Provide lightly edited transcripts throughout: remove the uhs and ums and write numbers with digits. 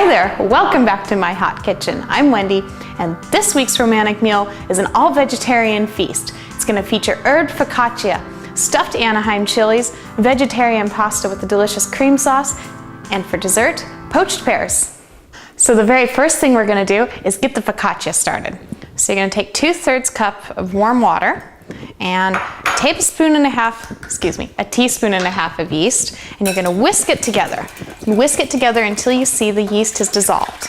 there, welcome back to my hot kitchen. I'm Wendy, and this week's romantic meal is an all-vegetarian feast. It's going to feature herbed focaccia, stuffed Anaheim chilies, vegetarian pasta with a delicious cream sauce, and for dessert, poached pears. So the very first thing we're going to do is get the focaccia started. So you're going to take 2/3 cup of warm water and a teaspoon and a half of yeast, and you're going to whisk it together. And whisk it together until you see the yeast has dissolved.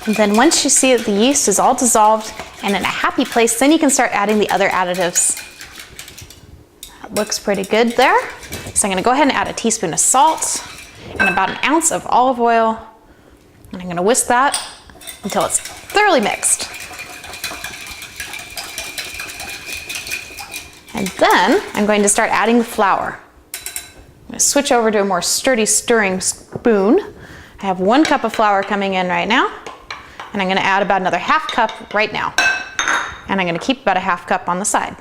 And then once you see that the yeast is all dissolved and in a happy place, then you can start adding the other additives. That looks pretty good there. So I'm going to go ahead and add a teaspoon of salt and about an ounce of olive oil, and I'm going to whisk that until it's thoroughly mixed. And then I'm going to start adding the flour. I'm going to switch over to a more sturdy stirring spoon. I have 1 cup of flour coming in right now, and I'm going to add about another 1/2 cup right now. And I'm going to keep about a 1/2 cup on the side.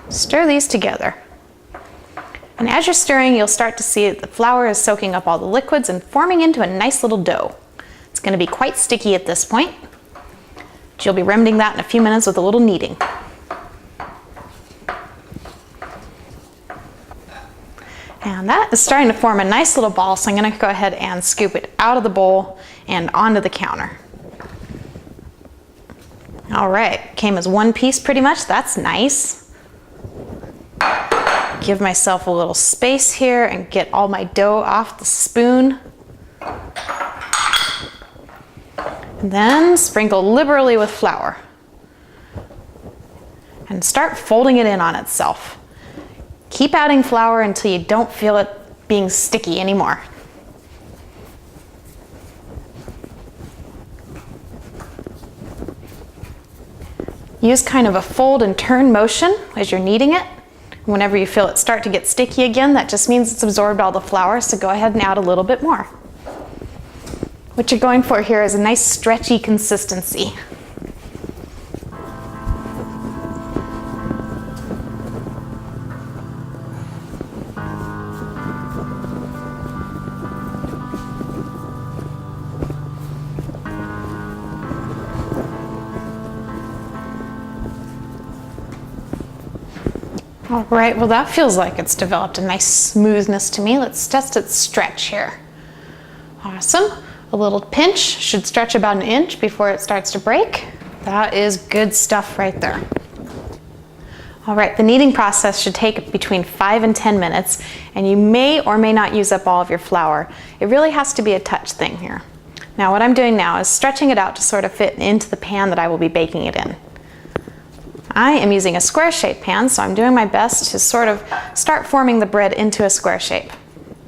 Stir these together. And as you're stirring, you'll start to see that the flour is soaking up all the liquids and forming into a nice little dough. It's going to be quite sticky at this point. You'll be remedying that in a few minutes with a little kneading. And that is starting to form a nice little ball, so I'm going to go ahead and scoop it out of the bowl and onto the counter. All right, came as one piece pretty much. That's nice. Give myself a little space here and get all my dough off the spoon. And then sprinkle liberally with flour. And start folding it in on itself. Keep adding flour until you don't feel it being sticky anymore. Use kind of a fold and turn motion as you're kneading it. Whenever you feel it start to get sticky again, that just means it's absorbed all the flour, so go ahead and add a little bit more. What you're going for here is a nice stretchy consistency. All right, well that feels like it's developed a nice smoothness to me. Let's test its stretch here. Awesome. A little pinch should stretch about 1 inch before it starts to break. That is good stuff right there. All right, the kneading process should take between 5 and 10 minutes, and you may or may not use up all of your flour. It really has to be a touch thing here. Now what I'm doing now is stretching it out to sort of fit into the pan that I will be baking it in. I am using a square shaped pan, so I'm doing my best to sort of start forming the bread into a square shape.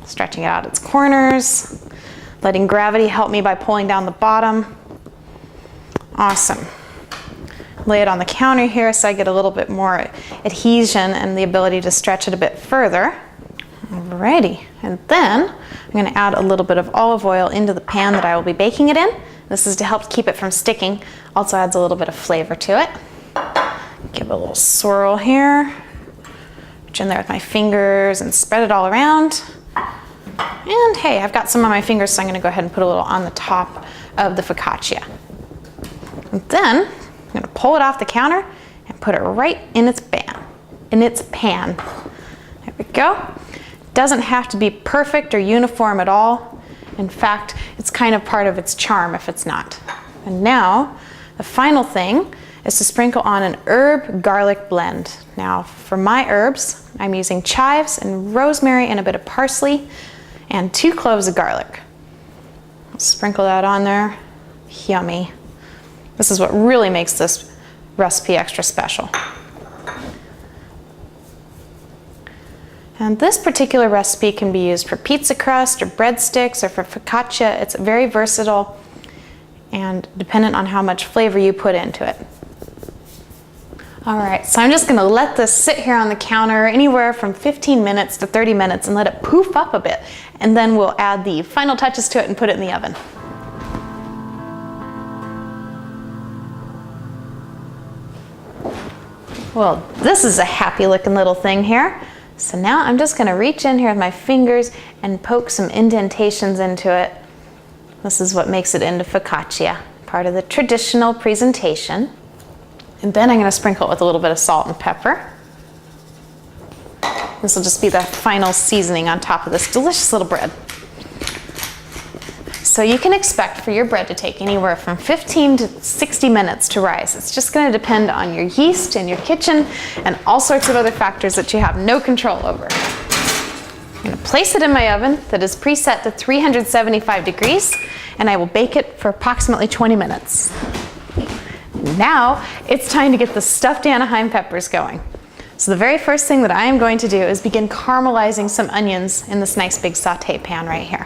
Stretching it out its corners, letting gravity help me by pulling down the bottom. Awesome. Lay it on the counter here so I get a little bit more adhesion and the ability to stretch it a bit further. Alrighty, and then I'm going to add a little bit of olive oil into the pan that I will be baking it in. This is to help keep it from sticking. Also adds a little bit of flavor to it. Give it a little swirl here. Reach in there with my fingers and spread it all around. And hey, I've got some on my fingers, so I'm going to go ahead and put a little on the top of the focaccia. And then I'm going to pull it off the counter and put it right in its pan. There we go. Doesn't have to be perfect or uniform at all. In fact, it's kind of part of its charm if it's not. And now, the final thing is to sprinkle on an herb garlic blend. Now, for my herbs, I'm using chives and rosemary and a bit of parsley and 2 cloves of garlic. Sprinkle that on there. Yummy. This is what really makes this recipe extra special. And this particular recipe can be used for pizza crust or breadsticks or for focaccia. It's very versatile and dependent on how much flavor you put into it. All right, so I'm just gonna let this sit here on the counter anywhere from 15 minutes to 30 minutes and let it poof up a bit. And then we'll add the final touches to it and put it in the oven. Well, this is a happy looking little thing here. So now I'm just gonna reach in here with my fingers and poke some indentations into it. This is what makes it into focaccia, part of the traditional presentation. And then I'm gonna sprinkle it with a little bit of salt and pepper. This will just be the final seasoning on top of this delicious little bread. So you can expect for your bread to take anywhere from 15 to 60 minutes to rise. It's just going to depend on your yeast and your kitchen and all sorts of other factors that you have no control over. I'm going to place it in my oven that is preset to 375 degrees, and I will bake it for approximately 20 minutes. Now it's time to get the stuffed Anaheim peppers going. So the very first thing that I am going to do is begin caramelizing some onions in this nice big saute pan right here.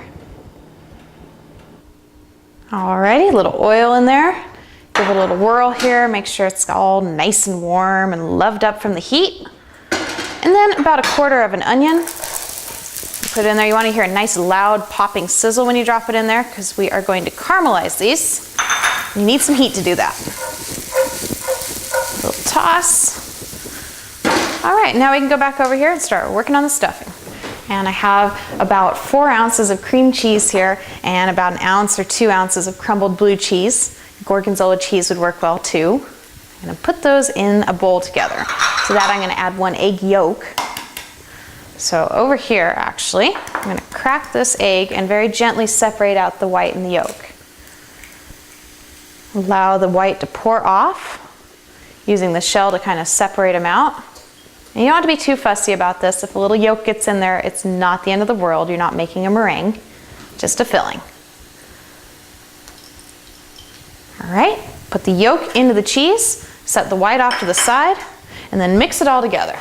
Alrighty, a little oil in there. Give it a little whirl here, make sure it's all nice and warm and loved up from the heat. And then about 1/4 of an onion. Put it in there. You want to hear a nice loud popping sizzle when you drop it in there because we are going to caramelize these. You need some heat to do that. A little toss. Alright, now we can go back over here and start working on the stuffing. And I have about 4 ounces of cream cheese here and about 1 ounce or 2 ounces of crumbled blue cheese. Gorgonzola cheese would work well too. I'm going to put those in a bowl together. To that I'm going to add 1 egg yolk. So over here actually, I'm going to crack this egg and very gently separate out the white and the yolk. Allow the white to pour off, using the shell to kind of separate them out. And you don't have to be too fussy about this. If a little yolk gets in there, it's not the end of the world. You're not making a meringue, just a filling. All right, put the yolk into the cheese, set the white off to the side, and then mix it all together.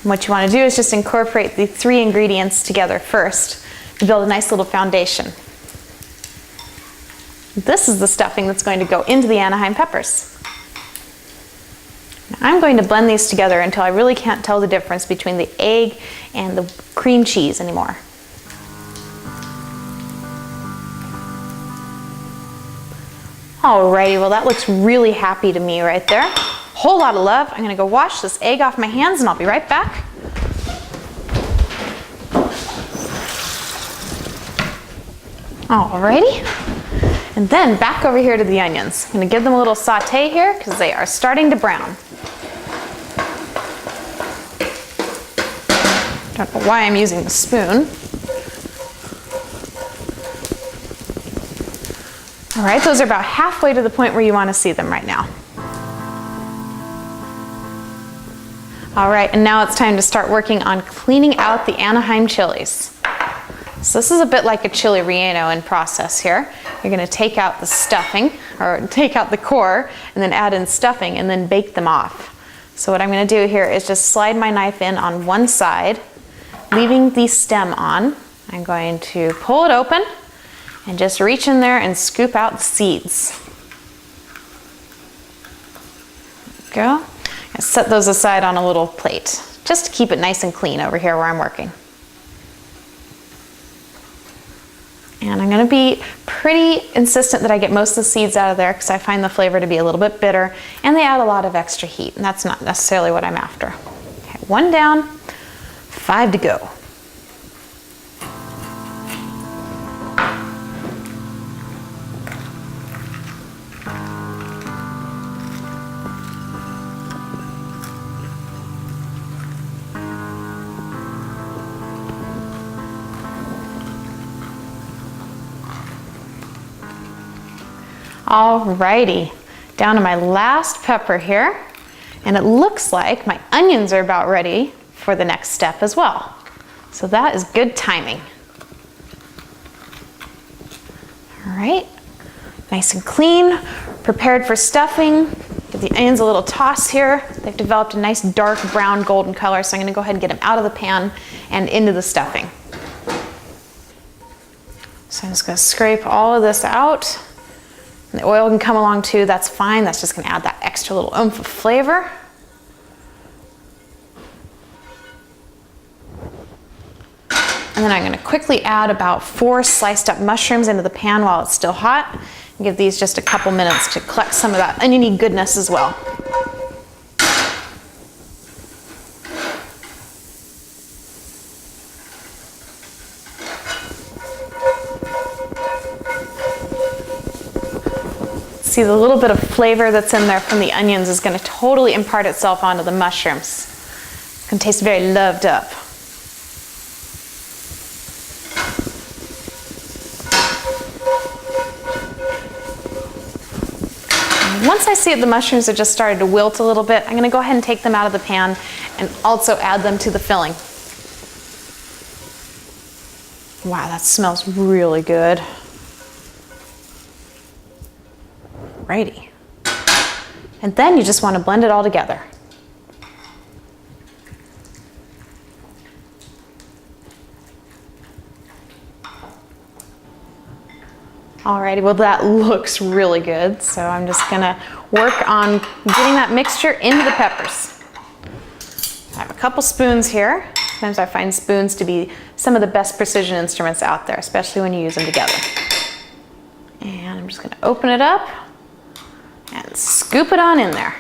And what you want to do is just incorporate the 3 ingredients together first to build a nice little foundation. This is the stuffing that's going to go into the Anaheim peppers. Now I'm going to blend these together until I really can't tell the difference between the egg and the cream cheese anymore. Alrighty, well that looks really happy to me right there. Whole lot of love. I'm gonna go wash this egg off my hands and I'll be right back. Alrighty. And then back over here to the onions. I'm gonna give them a little saute here because they are starting to brown. Don't know why I'm using the spoon. All right, those are about halfway to the point where you want to see them right now. All right, and now it's time to start working on cleaning out the Anaheim chilies. So this is a bit like a chili relleno in process here. You're going to take out the stuffing, or take out the core, and then add in stuffing, and then bake them off. So what I'm going to do here is just slide my knife in on one side, leaving the stem on. I'm going to pull it open and just reach in there and scoop out the seeds. There we go. And set those aside on a little plate, just to keep it nice and clean over here where I'm working. And I'm going to be pretty insistent that I get most of the seeds out of there because I find the flavor to be a little bit bitter and they add a lot of extra heat, and that's not necessarily what I'm after. Okay, 1 down, 5 to go. Alrighty, down to my last pepper here, and it looks like my onions are about ready for the next step as well. So that is good timing. Alright, nice and clean, prepared for stuffing. Give the onions a little toss here. They've developed a nice dark brown golden color, so I'm going to go ahead and get them out of the pan and into the stuffing. So I'm just going to scrape all of this out. And the oil can come along too, that's fine. That's just going to add that extra little oomph of flavor. And then I'm going to quickly add about 4 sliced up mushrooms into the pan while it's still hot. And give these just a couple minutes to collect some of that oniony goodness as well. see the little bit of flavor that's in there from the onions is going to totally impart itself onto the mushrooms. It's going to taste very loved up. And once I see the mushrooms have just started to wilt a little bit, I'm going to go ahead and take them out of the pan and also add them to the filling. Wow, that smells really good. Righty. And then you just want to blend it all together. Alrighty, well that looks really good. So I'm just gonna work on getting that mixture into the peppers. I have a couple spoons here. Sometimes I find spoons to be some of the best precision instruments out there, especially when you use them together. And I'm just gonna open it up and scoop it on in there.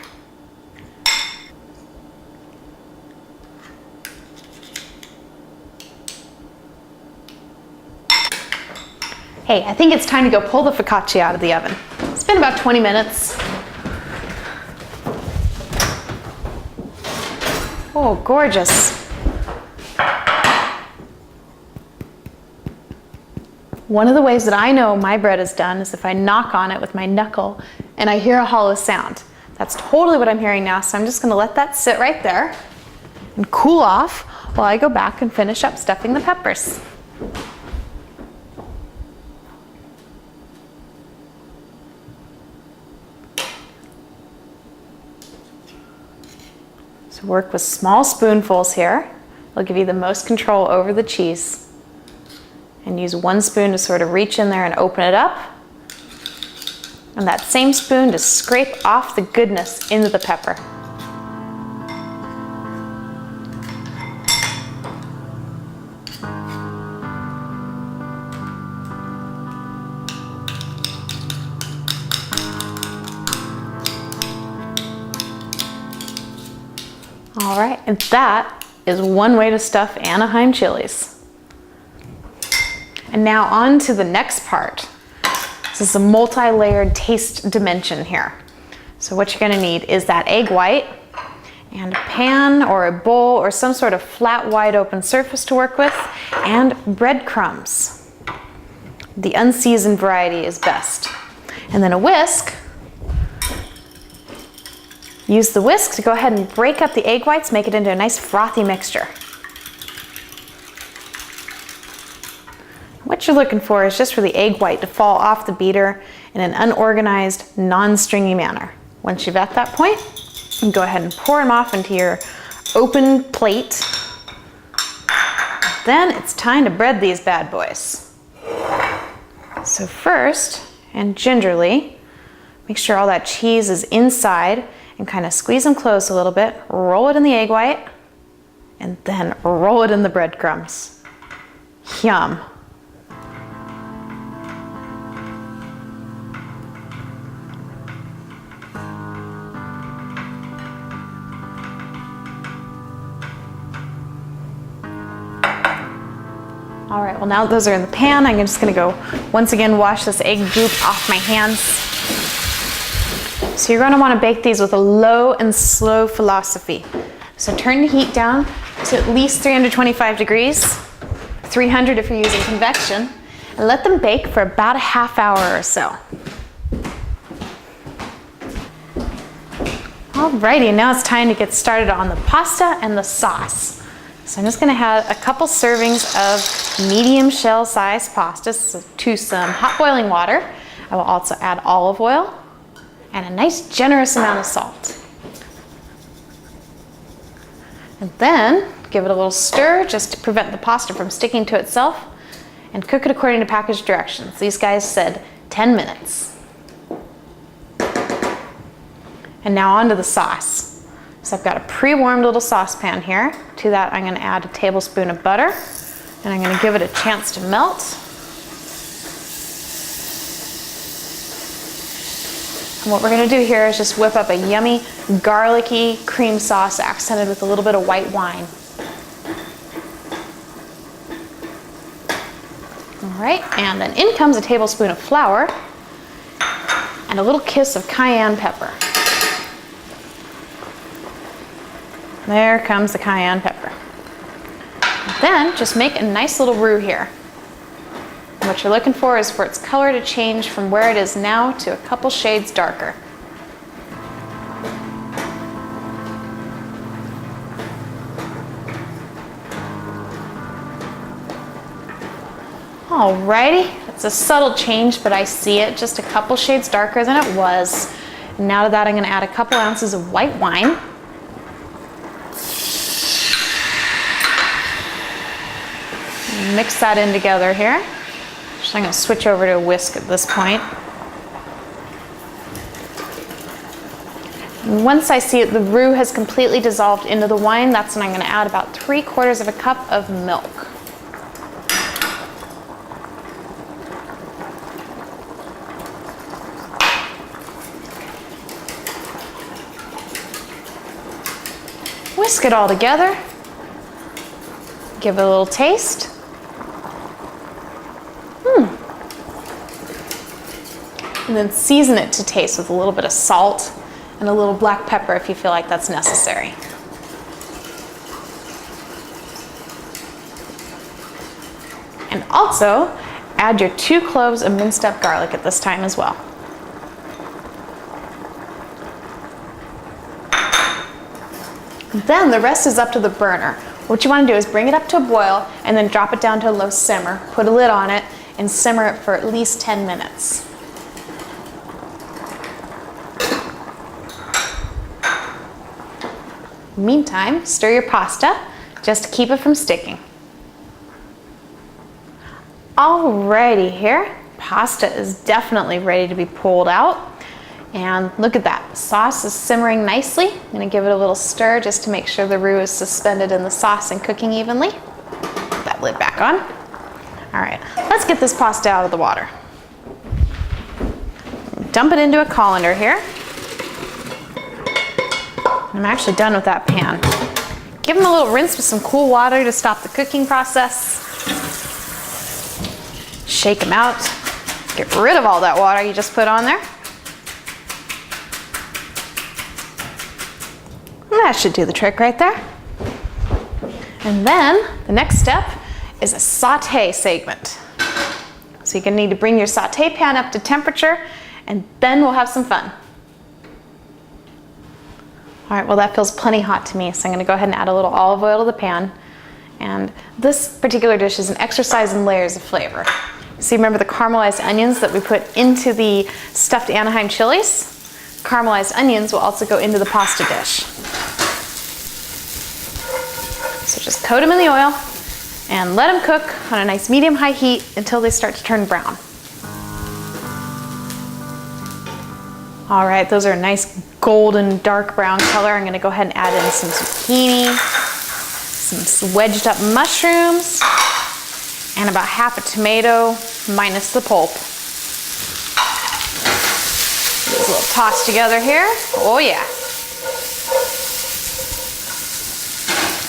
Hey, I think it's time to go pull the focaccia out of the oven. It's been about 20 minutes. Oh, gorgeous. One of the ways that I know my bread is done is if I knock on it with my knuckle and I hear a hollow sound. That's totally what I'm hearing now, so I'm just gonna let that sit right there and cool off while I go back and finish up stuffing the peppers. So work with small spoonfuls here. It'll give you the most control over the cheese. And use one spoon to sort of reach in there and open it up. And that same spoon to scrape off the goodness into the pepper. All right, and that is one way to stuff Anaheim chilies. And now on to the next part. This is a multi-layered taste dimension here. So what you're gonna need is that egg white and a pan or a bowl or some sort of flat, wide open surface to work with, and breadcrumbs. The unseasoned variety is best. And then a whisk. Use the whisk to go ahead and break up the egg whites, make it into a nice frothy mixture. What you're looking for is just for the egg white to fall off the beater in an unorganized, non-stringy manner. Once you're at that point, you can go ahead and pour them off into your open plate. Then it's time to bread these bad boys. So first, and gingerly, make sure all that cheese is inside and kind of squeeze them close a little bit. Roll it in the egg white and then roll it in the breadcrumbs. Yum. All right, well now that those are in the pan, I'm just gonna go once again wash this egg goop off my hands. So you're gonna wanna bake these with a low and slow philosophy. So turn the heat down to at least 325 degrees, 300 if you're using convection, and let them bake for about a half hour or so. Alrighty, now it's time to get started on the pasta and the sauce. So I'm just gonna add a couple servings of medium shell size pasta to some hot boiling water. I will also add olive oil and a nice generous amount of salt. And then give it a little stir just to prevent the pasta from sticking to itself, and cook it according to package directions. These guys said 10 minutes. And now on to the sauce. So I've got a pre-warmed little saucepan here. To that I'm gonna add a tablespoon of butter, and I'm gonna give it a chance to melt. And what we're gonna do here is just whip up a yummy, garlicky cream sauce accented with a little bit of white wine. All right, and then in comes a tablespoon of flour, and and a little kiss of cayenne pepper. There comes the cayenne pepper. Then just make a nice little roux here. And what you're looking for is for its color to change from where it is now to a couple shades darker. Alrighty, it's a subtle change, but I see it just a couple shades darker than it was. Now to that, I'm gonna add a couple ounces of white wine. Mix that in together here. So I'm gonna switch over to a whisk at this point. And once I see the roux has completely dissolved into the wine, that's when I'm gonna add about 3/4 of a cup of milk. Whisk it all together. Give it a little taste. And then season it to taste with a little bit of salt and a little black pepper if you feel like that's necessary. And also add your 2 cloves of minced up garlic at this time as well. Then the rest is up to the burner. What you want to do is bring it up to a boil and then drop it down to a low simmer, put a lid on it, and simmer it for at least 10 minutes. Meantime, stir your pasta just to keep it from sticking. Alrighty here, pasta is definitely ready to be pulled out. And look at that, the sauce is simmering nicely. I'm gonna give it a little stir just to make sure the roux is suspended in the sauce and cooking evenly. Put that lid back on. All right, let's get this pasta out of the water. Dump it into a colander here. I'm actually done with that pan. Give them a little rinse with some cool water to stop the cooking process. Shake them out. Get rid of all that water you just put on there. That should do the trick right there. And then the next step is a saute segment. So you're gonna need to bring your saute pan up to temperature, and then we'll have some fun. All right, well that feels plenty hot to me, so I'm gonna go ahead and add a little olive oil to the pan. And this particular dish is an exercise in layers of flavor. So you remember the caramelized onions that we put into the stuffed Anaheim chilies? Caramelized onions will also go into the pasta dish. So just coat them in the oil and let them cook on a nice medium-high heat until they start to turn brown. All right, those are a nice golden dark brown color. I'm gonna go ahead and add in some zucchini, some wedged up mushrooms, and about half a tomato minus the pulp. Just a little toss together here. Oh yeah.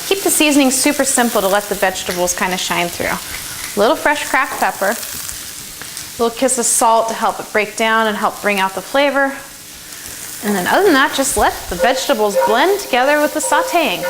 Keep the seasoning super simple to let the vegetables kind of shine through. A little fresh cracked pepper, a little kiss of salt to help it break down and help bring out the flavor. And then other than that, just let the vegetables blend together with the sauteing.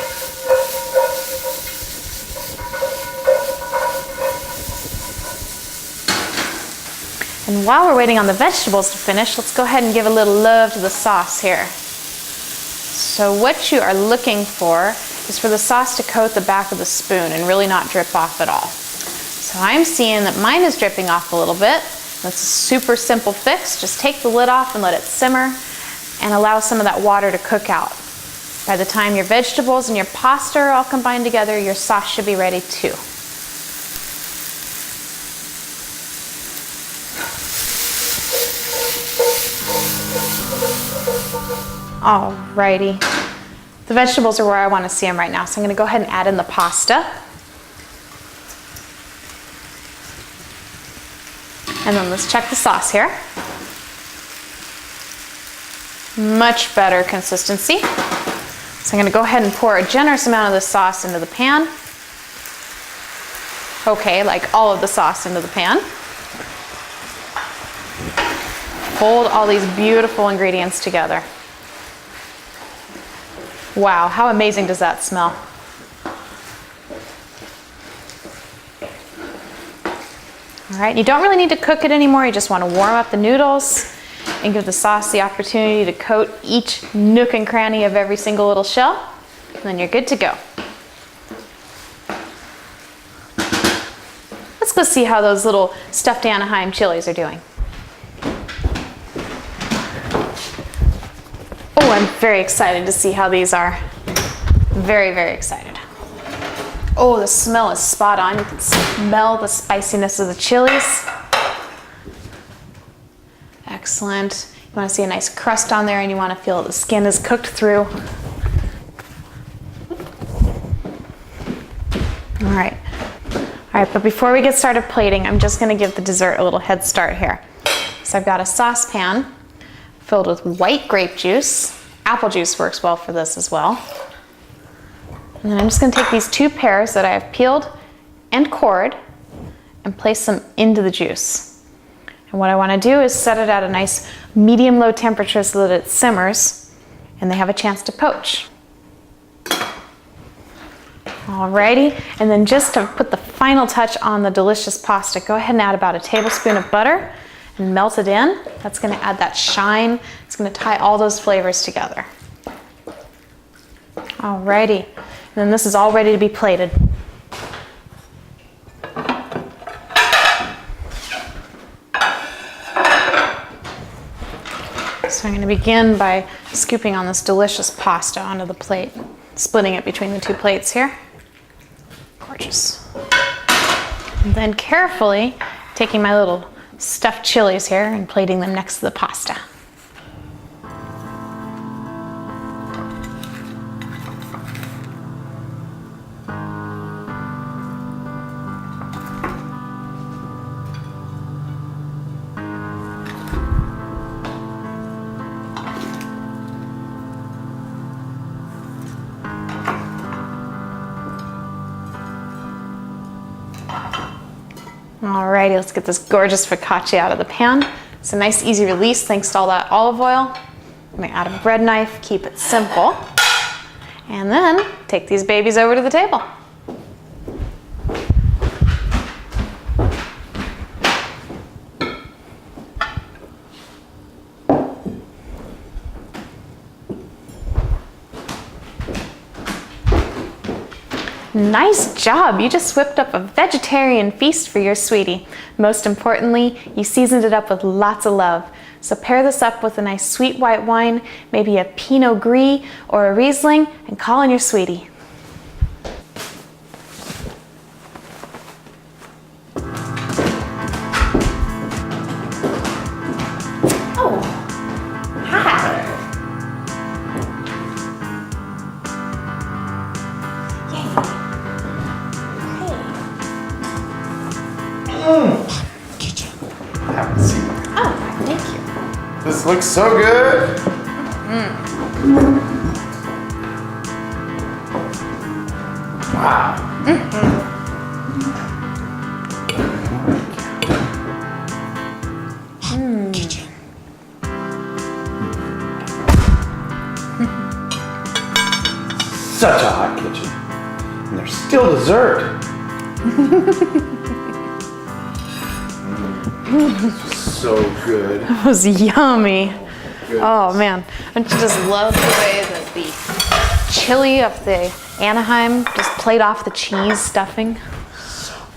And while we're waiting on the vegetables to finish, let's go ahead and give a little love to the sauce here. So what you are looking for is for the sauce to coat the back of the spoon and really not drip off at all. So I'm seeing that mine is dripping off a little bit. That's a super simple fix. Just take the lid off and let it simmer and allow some of that water to cook out. By the time your vegetables and your pasta are all combined together, your sauce should be ready too. Alrighty, the vegetables are where I want to see them right now, so I'm going to go ahead and add in the pasta. And then let's check the sauce here. Much better consistency. So I'm going to go ahead and pour a generous amount of the sauce into the pan. Okay, like all of the sauce into the pan. fold all these beautiful ingredients together. Wow, how amazing does that smell? All right, you don't really need to cook it anymore. You just want to warm up the noodles and give the sauce the opportunity to coat each nook and cranny of every single little shell, and then you're good to go. Let's go see how those little stuffed Anaheim chilies are doing. Oh, I'm very excited to see how these are. Very, very excited. Oh, the smell is spot on. You can smell the spiciness of the chilies. Excellent. You want to see a nice crust on there, and you want to feel that the skin is cooked through. All right. All right, but before we get started plating, I'm just going to give the dessert a little head start here. So I've got a saucepan filled with white grape juice. Apple juice works well for this as well. And then I'm just going to take these 2 pears that I have peeled and cored and place them into the juice. And what I want to do is set it at a nice medium-low temperature so that it simmers and they have a chance to poach. Alrighty, and then just to put the final touch on the delicious pasta, go ahead and add about a tablespoon of butter and melt it in. That's going to add that shine. It's going to tie all those flavors together. Alrighty, and then this is all ready to be plated. So I'm going to begin by scooping on this delicious pasta onto the plate, splitting it between the 2 plates here. Gorgeous. And then carefully taking my little stuffed chilies here and plating them next to the pasta. Alrighty, let's get this gorgeous focaccia out of the pan. It's a nice easy release thanks to all that olive oil. I'm going to add a bread knife, keep it simple, and then take these babies over to the table. Nice job! You just whipped up a vegetarian feast for your sweetie. Most importantly, you seasoned it up with lots of love. So pair this up with a nice sweet white wine, maybe a Pinot Gris or a Riesling, and call on your sweetie. Oh, hi! Have a seat. Oh, thank you. This looks so good. Wow. Such a hot kitchen. And there's still dessert. So good. That was yummy. Goodness. Oh man, don't you just love the way that the chili of the Anaheim just played off the cheese stuffing?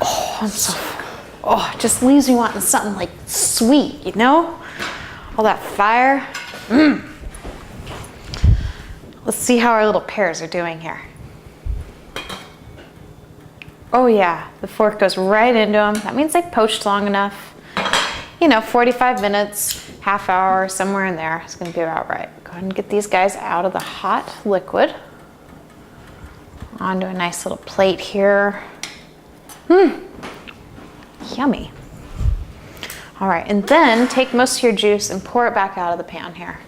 Oh, it just leaves me wanting something like sweet, you know? All that fire. Let's see how our little pears are doing here. Oh yeah, the fork goes right into them. That means they've poached long enough. You know, 45 minutes, half hour, somewhere in there. It's gonna be about right. Go ahead and get these guys out of the hot liquid. Onto a nice little plate here. Yummy. All right, and then take most of your juice and pour it back out of the pan here.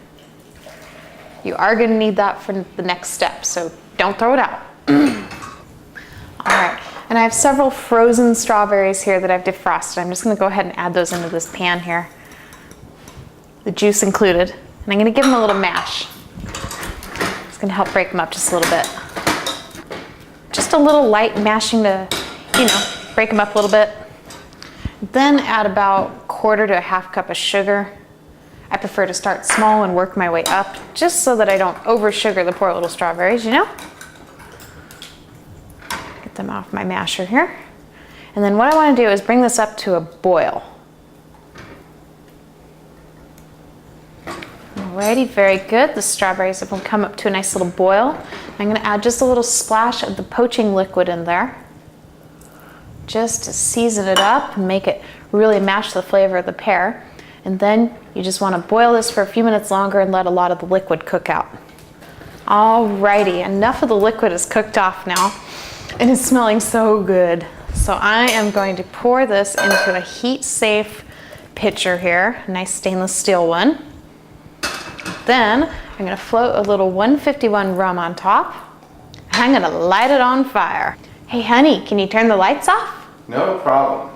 You are gonna need that for the next step, so don't throw it out. All right, and I have several frozen strawberries here that I've defrosted. I'm just gonna go ahead and add those into this pan here. the juice included. And I'm gonna give them a little mash. It's gonna help break them up just a little bit. Just a little light mashing to, break them up a little bit. Then add about 1/4 to 1/2 cup of sugar. I prefer to start small and work my way up, just so that I don't over sugar the poor little strawberries, Get them off my masher here. And then what I want to do is bring this up to a boil. Alrighty, very good. The strawberries have come up to a nice little boil. I'm going to add just a little splash of the poaching liquid in there, just to season it up and make it really match the flavor of the pear. And then you just want to boil this for a few minutes longer and let a lot of the liquid cook out. Alrighty, enough of the liquid is cooked off now, and it's smelling so good. So I am going to pour this into a heat-safe pitcher here, a nice stainless steel one. Then I'm going to float a little 151 rum on top. I'm going to light it on fire. Hey honey, can you turn the lights off? No problem.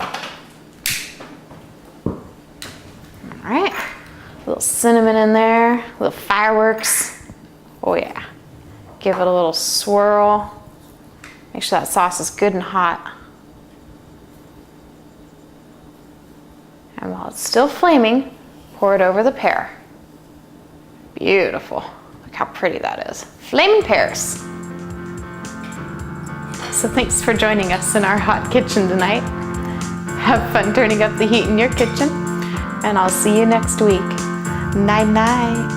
All right, a little cinnamon in there, a little fireworks. Oh yeah, give it a little swirl. Make sure that sauce is good and hot. And while it's still flaming, pour it over the pear. Beautiful. Look how pretty that is. Flaming pears. So thanks for joining us in our hot kitchen tonight. Have fun turning up the heat in your kitchen, and I'll see you next week. Night night.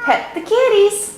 Pet the kitties.